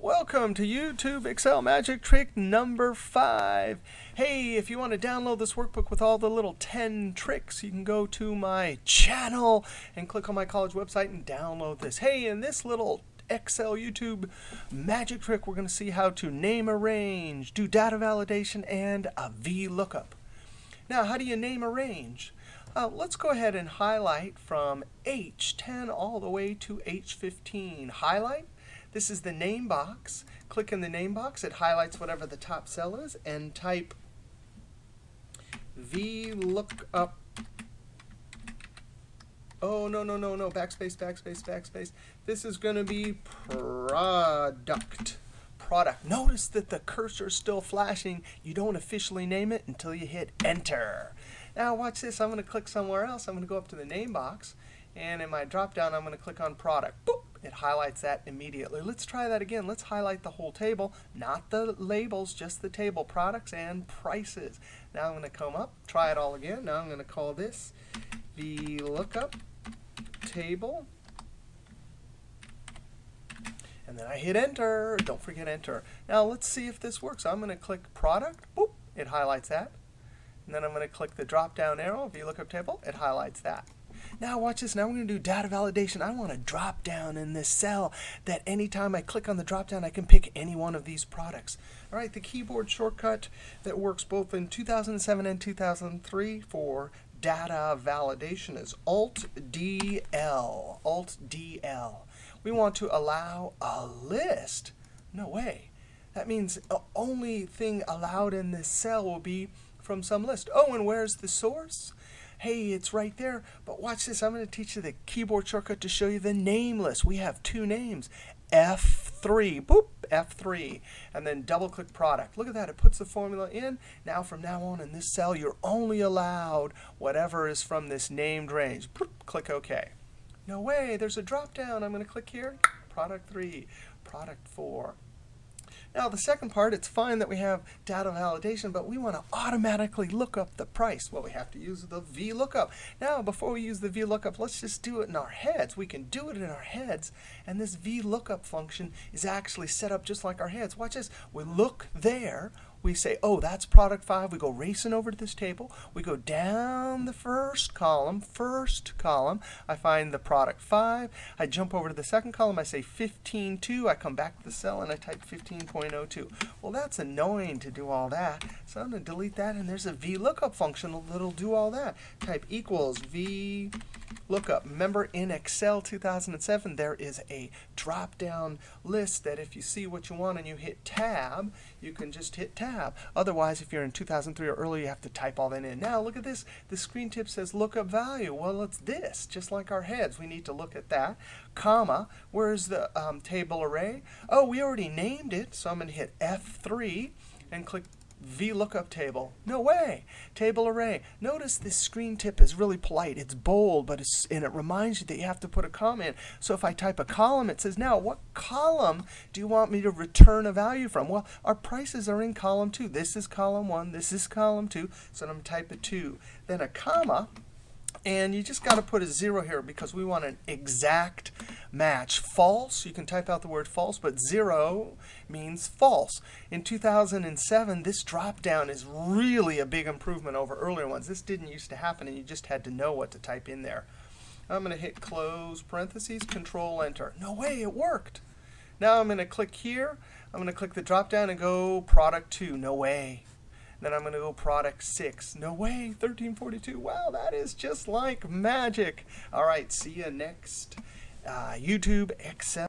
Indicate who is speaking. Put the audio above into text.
Speaker 1: Welcome to YouTube Excel Magic Trick number 5. Hey, if you want to download this workbook with all the little 10 tricks, you can go to my channel and click on my college website and download this. Hey, in this little Excel YouTube magic trick, we're going to see how to name a range, do data validation, and a VLOOKUP. Now, how do you name a range? Let's go ahead and highlight from H10 all the way to H15. Highlight. This is the name box. Click in the name box. It highlights whatever the top cell is, and type VLOOKUP. Oh, no. Backspace, backspace, backspace. This is going to be product. Notice that the cursor is still flashing. You don't officially name it until you hit enter. Now watch this. I'm going to click somewhere else. I'm going to go up to the name box, and in my drop down I'm going to click on product. Boop. It highlights that immediately. Let's try that again. Let's highlight the whole table, not the labels, just the table, products and prices. Now I'm going to come up, try it all again. Now I'm going to call this VLOOKUP table. And then I hit enter. Don't forget enter. Now let's see if this works. I'm going to click product. Boop. It highlights that. And then I'm going to click the drop down arrow, VLOOKUP table. It highlights that. Now watch this. Now we're going to do data validation. I want to drop down in this cell that anytime I click on the drop down, I can pick any one of these products. All right, the keyboard shortcut that works both in 2007 and 2003 for data validation is Alt-DL. Alt-DL. We want to allow a list. No way. That means the only thing allowed in this cell will be from some list. Oh, and where's the source? Hey, it's right there. But watch this. I'm going to teach you the keyboard shortcut to show you the name list. We have two names. F3. Boop. F3. And then double click product. Look at that. It puts the formula in. Now from now on in this cell, you're only allowed whatever is from this named range. Boop. Click OK. No way. There's a drop down. I'm going to click here. Product 3. Product 4. Now the second part, it's fine that we have data validation, but we want to automatically look up the price. Well, we have to use the VLOOKUP. Now, before we use the VLOOKUP, let's just do it in our heads. We can do it in our heads, and this VLOOKUP function is actually set up just like our heads. Watch this. We look there. We say, oh, that's product 5. We go racing over to this table. We go down the first column. I find the product 5. I jump over to the second column. I say 15.2. I come back to the cell and I type 15.02. Well, that's annoying to do all that. So I'm going to delete that, and there's a VLOOKUP function that'll do all that. Type equals VLOOKUP. Remember, in Excel 2007, there is a drop-down list that if you see what you want and you hit tab, you can just hit tab. Otherwise, if you're in 2003 or earlier, you have to type all that in. Now, look at this. The screen tip says lookup value. Well, it's this, just like our heads. We need to look at that. Comma. Where's the table array? Oh, we already named it, so I'm going to hit F3 and click VLOOKUP table. No way. Table array. Notice this screen tip is really polite. It's bold, but and it reminds you that you have to put a comma in. So if I type a column, it says, now, what column do you want me to return a value from? Well, our prices are in column 2. This is column 1. This is column 2. So I'm going to type a 2. Then a comma. And you just got to put a 0 here because we want an exact match. False, you can type out the word false, but 0 means false. In 2007, this drop down is really a big improvement over earlier ones. This didn't used to happen, and you just had to know what to type in there. I'm going to hit close parentheses, control enter. No way, it worked. Now I'm going to click here. I'm going to click the drop down and go product 2. No way. Then I'm going to go product 6. No way, 1342. Wow, that is just like magic. All right, see you next YouTube Excel.